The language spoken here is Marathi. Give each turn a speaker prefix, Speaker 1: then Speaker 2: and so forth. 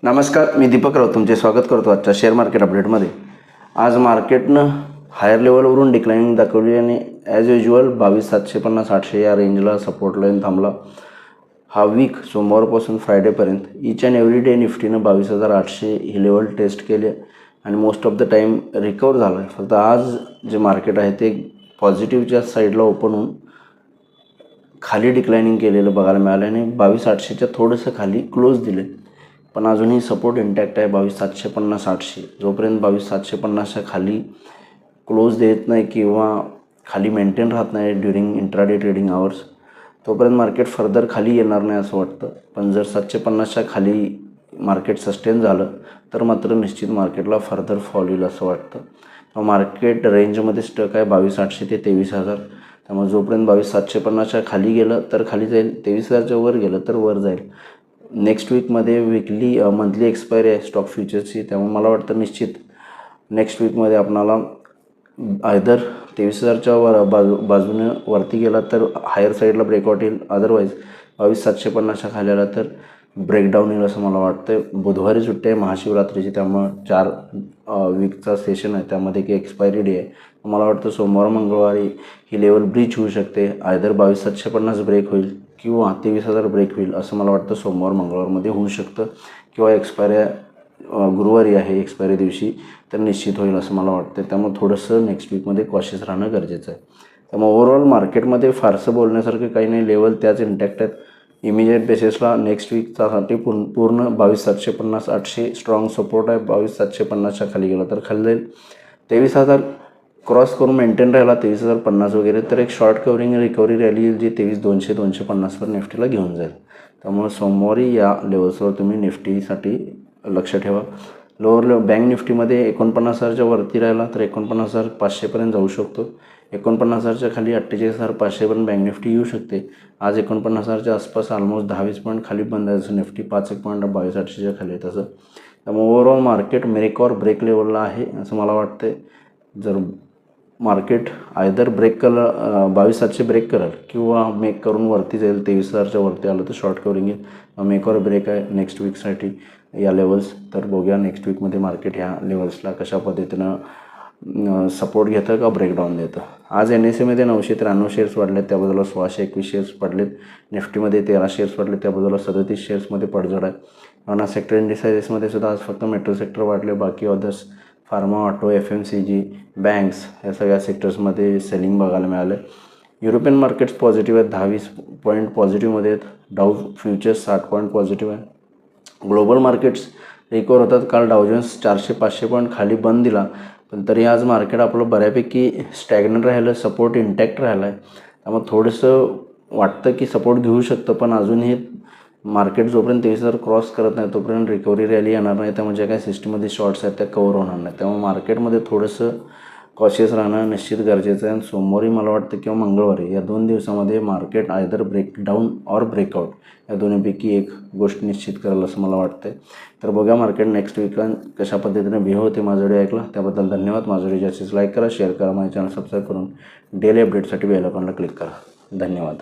Speaker 1: नमस्कार, मी दीपक राव तुमचे स्वागत करतो आजच्या शेअर मार्केट अपडेटमध्ये। आज मार्केटनं हायर लेवलवरून डिक्लाइनिंग दाखवली आणि ॲज युजल 22,750-800 या रेंजला सपोर्ट लाईन थांबला। हा वीक सोमवारपासून फ्रायडेपर्यंत ईच अँड एव्हरी डे निफ्टीनं 22,800 ही लेवल टेस्ट केले आणि most of the time recover झाला आहे। फक्त आज जे मार्केट आहे ते पॉझिटिव्हच्या साईडला ओपन होऊन खाली डिक्लाइनिंग केलेलं बघायला मिळालं आणि 22,800च्या थोडंसं खाली क्लोज दिले, पण अजूनही सपोर्ट इंटॅक्ट आहे 22,750-800। जोपर्यंत 22,750च्या खाली क्लोज देत नाही किंवा खाली मेंटेन राहत नाही ड्युरिंग इंट्राडे ट्रेडिंग आवर्स, तोपर्यंत मार्केट फर्दर खाली येणार नाही असं वाटतं। पण जर 750च्या खाली मार्केट सस्टेन झालं तर मात्र निश्चित मार्केटला फर्दर फॉल येईल असं वाटतं। मार्केट रेंजमध्ये स्टक आहे 22,800 ते 23,000। त्यामुळे जोपर्यंत 22,750च्या खाली गेलं तर खाली जाईल, 23,000च्या वर गेलं तर वर जाईल। नेक्स्ट वीकमध्ये मंथली एक्सपायरी आहे स्टॉक फ्युचर्सची, त्यामुळे मला वाटतं निश्चित नेक्स्ट वीकमध्ये आपणाला आयदर 23,000च्या बाजूने वरती गेला तर हायर साईडला ब्रेकआउट येईल, अदरवाईज 22,750च्या खाली आला तर ब्रेकडाऊन येईल असं मला वाटतं। बुधवारी सुट्टी आहे महाशिवरात्रीची, त्यामुळं 4 वीकचा सेशन आहे, त्यामध्ये की एक्सपायरी डे आहे। मला वाटतं सोमवार मंगळवारी ही लेवल ब्रीच होऊ शकते, आयदर 22,750 ब्रेक होईल किंवा 23,000 ब्रेक होईल असं मला वाटतं। सोमवार मंगळवारमध्ये होऊ शकतं किंवा एक्सपायरी गुरुवारी आहे एक्सपायरी दिवशी, तर निश्चित होईल असं मला वाटतं। त्यामुळे थोडंसं नेक्स्ट वीकमध्ये कॉशियस राहणं गरजेचं आहे। त्यामुळे ओव्हरऑल मार्केटमध्ये फारसं बोलण्यासारखं काही नाही, लेवल त्याच इंटॅक्ट आहेत। इमिजिएट बेसिसला नेक्स्ट वीकसाठी पूर्ण 22,750-800 स्ट्रॉंग सपोर्ट आहे। 22,750च्या खाली गेला तर खाली जाईल, 23,000 क्रॉस करून मेंटेन राहिला 23,050 वगैरे तर एक शॉर्ट कवरिंग रिकव्हरी रॅली येईल जी 23,200-250वर निफ्टीला घेऊन जाईल। त्यामुळे सोमवारी या लेवल्सवर तुम्ही निफ्टीसाठी लक्ष ठेवा। लोअर बँक निफ्टीमध्ये 49,000च्या वरती राहिला तर 49,500पर्यंत जाऊ शकतो। 49,000च्या खाली 48,500पर्यंत बँक निफ्टी येऊ शकते। आज 49,000च्या आसपास ऑलमोस्ट 10-20 पॉईंट खाली बंद आहे, जसं निफ्टी 5-1 पॉईंट 22,800च्या खाली आहे तसं। त्यामुळे ओव्हरऑल मार्केट मेक और ब्रेक लेवलला आहे असं मला वाटतं। जर मार्केट आयदर 22,700 ब्रेक करेल किंवा मेक करून वरती जाईल, 23,000च्या वरती आलं तर शॉर्ट कवरिंग येईल। मेक और ब्रेक आहे नेक्स्ट वीकसाठी या लेवल्स, तर बघूया नेक्स्ट वीकमध्ये मार्केट ह्या लेवल्सला कशा पद्धतीनं सपोर्ट घेतं का ब्रेकडाऊन देतं। आज NSEमध्ये 993 शेअर्स वाढलेत, त्या बाजूला 1621 शेअर्स पडलेत। निफ्टीमध्ये 13 शेअर्स वाढले, त्या बाजूला 37 शेअर्समध्ये पडझड आहे। आणि सेक्टर इंडिसायजेसमध्ये सुद्धा आज फक्त मेट्रो सेक्टर वाढले, बाकी others pharma, auto, FMCG, banks या सगळ्या सेक्टर्समध्ये सेलिंग बघायला मिळालं। युरोपियन मार्केट्स पॉझिटिव्ह आहेत, 10-20 पॉईंट पॉझिटिव्हमध्ये आहेत। डाऊ फ्युचर्स 60 पॉईंट पॉझिटिव्ह आहे। ग्लोबल मार्केट्स रिकवर होतात। काल डाऊ जोन्स 400-500 पॉईंट खाली बंद दिला, पण तरी आज मार्केट आपलं बऱ्यापैकी स्टॅग्नंट राहिलं, सपोर्ट इंटॅक्ट राहिला आहे। त्यामुळे थोडंसं वाटतं की सपोर्ट घेऊ शकतं, पण अजूनही मार्केट जोपर्यंत 23,000 क्रॉस करत नाही तोपर्यंत रिकव्हरी रॅली येणार नाही। त्यामुळे ज्या काही सिस्टममध्ये शॉर्ट्स आहेत त्या कव्हर होणार नाही। त्यामुळे मार्केटमध्ये थोडंसं कॉशियस राहणं निश्चित गरजेचं आहे। आणि सोमवारी मला वाटतं किंवा मंगळवारी या 2 दिवसामध्ये मार्केट आयदर ब्रेकडाऊन और ब्रेकआउट या दोन्हीपैकी एक गोष्ट निश्चित करेल असं मला वाटतं। तर बघा मार्केट नेक्स्ट वीकला कशा पद्धतीने बिहेव होते। माझा व्हिडिओ ऐकला त्याबद्दल धन्यवाद। माझा व्हिडिओ जास्तीत लाईक करा, शेअर करा, माझ्या चॅनल सबस्क्राईब करून डेली अपडेटसाठी बेल आयकॉनला क्लिक करा। धन्यवाद।